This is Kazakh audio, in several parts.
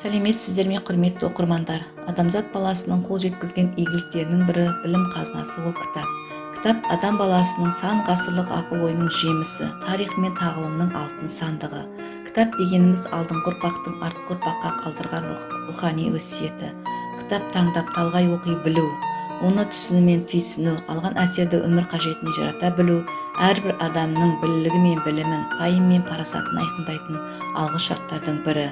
Сәлеметсіздер ме, құрметті оқырмандар. Адамзат баласының қол жеткізген игіліктерінің бірі білім қазынасы ол кітап. Кітап адам баласының сан ғасырлық ақыл-ойының жемісі, тарих мен тағылымның алтын сандығы. Кітап дегеніміз алдыңғы ұрпақтың артқы ұрпаққа қалдырған рухани өсиеті. Кітап таңдап талғай оқи білу, оны түсіну мен түйсіну, алған әсерді өмір қажетіне жарата білу, әрбір адамның білігі мен білімін, пайым мен парасатын айқындайтын алғы шарттардың бірі.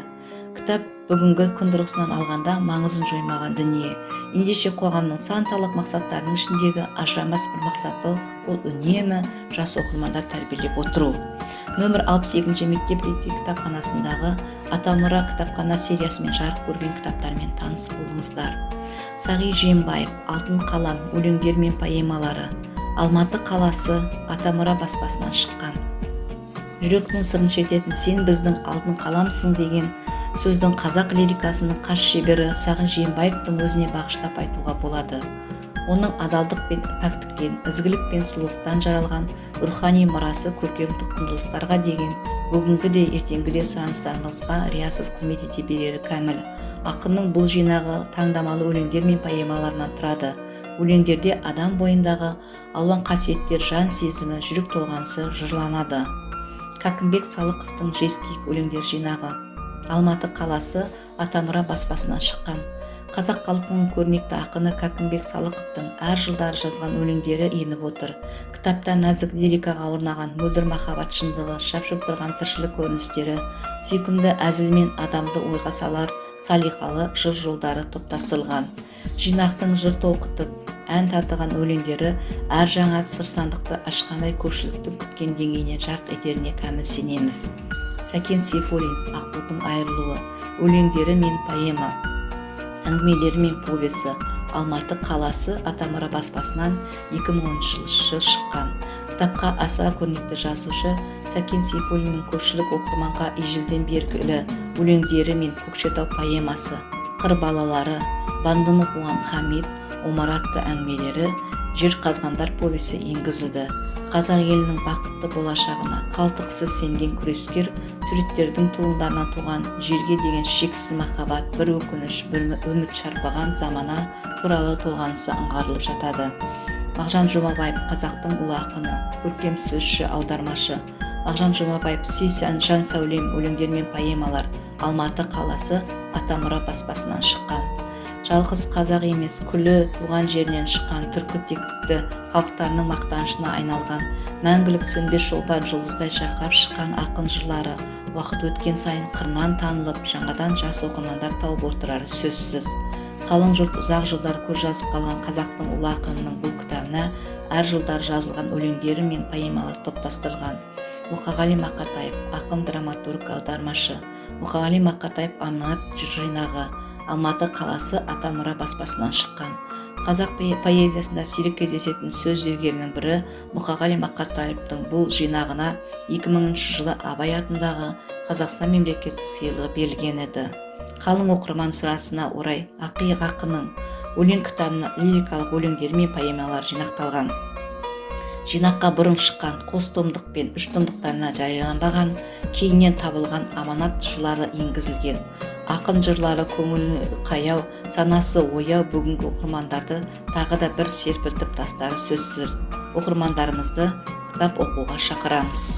Кітап бүгінгі күн тұрғысынан алғанда маңызын жоймаған дүние. Ендеше қоғамның сан талық мақсаттарының ішіндегі ажырамас бір мақсаты ол үнемі жас оқырмандар тәрбиелеп отыру. Нөмір 62 мектеп лицей кітапханасындағы Атамұра кітапхана сериясымен жарық көрген кітаптармен таныс болыңыздар. Сағи Жиенбаев, Алтын қалам, өлеңдер мен поэмалары. Алматы қаласы, Атамұра баспасынан шыққан. Жүректің сырын шертетін сен біздің алтын қаламсың деген сөздің қазақ лирикасының қас шебері Сағи Жиенбаевтың өзіне бағыштап айтуға болады. Оның адалдық пен пәктіктен, ізгілік пен сұлулықтан жаралған рухани мұрасы көркемдік құндылықтарға деген бүгінгі де ертеңгі де сұраныстарымызға риясыз қызмет ете берері кәміл. Ақынның бұл жинағы таңдамалы өлеңдер мен поэмаларынан тұрады. Өлеңдерде адам бойындағы алуан қасиеттер, жан сезімі, жүрек толғанысы жырланады. Кәкімбек Салықовтың Жезкиік өлеңдер жинағы. Алматы қаласы, Атамұра баспасынан шыққан. Қазақ халқының көрнекті ақыны Кәкімбек Салықовтың әр жылдары жазған өлеңдері еніп отыр. Кітапта нәзік лирикаға орнаған мөлдір махаббат шындығы, шапшып тұрған тіршілік көріністері, сүйкімді әзіл мен адамды ойға салар салиқалы жыр жолдары топтастырылған. Жинақтың жыр толқытып, ән татыған өлеңдері әр жаңа сыр-сандықты ашқандай көпшіліктің күткен деңгейіне жарқ етеріне кәміл сенеміз. Сәкен Сейфуллин, Аққудың айырылуы, өлеңдері мен поэма, әңгімелері мен повесі. Алматы қаласы, Атамұра баспасынан 2010 жылы шыққан. Кітапқа аса көрнекті жазушы Сәкен Сейфуллиннің көпшілік оқырманға ежелден белгілі өлеңдері мен Көкшетау поэмасы, Қыр балалары, Бандыны қуған Хамит, Омар атты әңгімелері, Жер қазғандар повесі енгізілді. Қазақ елінің бақытты болашағына қалтықсыз сенген күрескер суреттердің туындарынан туған жерге деген шексіз махаббат, бір өкініш, бір үміт шарпыған замана туралы толғанысы аңғарылып жатады. Мағжан Жұмабаев, қазақтың ұлы ақыны, көркем сөзші, аудармашы. Мағжан Жұмабаев, Сүй жан сәулем, өлеңдер мен поэмалар. Алматы қаласы, Атамұра баспасынан шыққан. Жалғыз қазақ емес, күлі туған жерінен шыққан түркі текті халықтарының мақтанышына айналған, мәңгілік сөнбес шолпан жұлдыздай жарқырап шыққан ақын жырлары уақыт өткен сайын қырынан танылып, жаңадан жас оқырмандар тауып отырары сөзсіз. Қалың жұрт ұзақ жылдар көз жазып қалған қазақтың ұлы ақынының бұл кітабына әр жылдар жазылған өлеңдері мен поэмалар топтастырылған. Мұқағали Мақатаев, ақын, драматург, аудармашы. Мұқағали Мақатаев аманат жинағы. Алматы қаласы, Атамұра баспасынан шыққан. Қазақ поэзиясында сирек кездесетін сөз зергерінің бірі Мұқағали Мақатаевтың бұл жинағына 2000 жылы Абай атындағы Қазақстан мемлекеттік сыйлығы берілген еді. Қалың оқырман сұранысына орай Ақиық ақынның өлең кітабына лирикалық өлеңдері мен поэмалар жинақталған. Жинаққа бұрын шыққан қос томдық пен үш томдықтарына жарияланбаған, кейіннен табылған аманат жырлары енгізілген. Ақын жырлары көңілі қаяу, санасы ояу бүгінгі оқырмандарды тағы да бір серпілтіп тастары сөзсіз. Оқырмандарымызды кітап оқуға шақырамыз.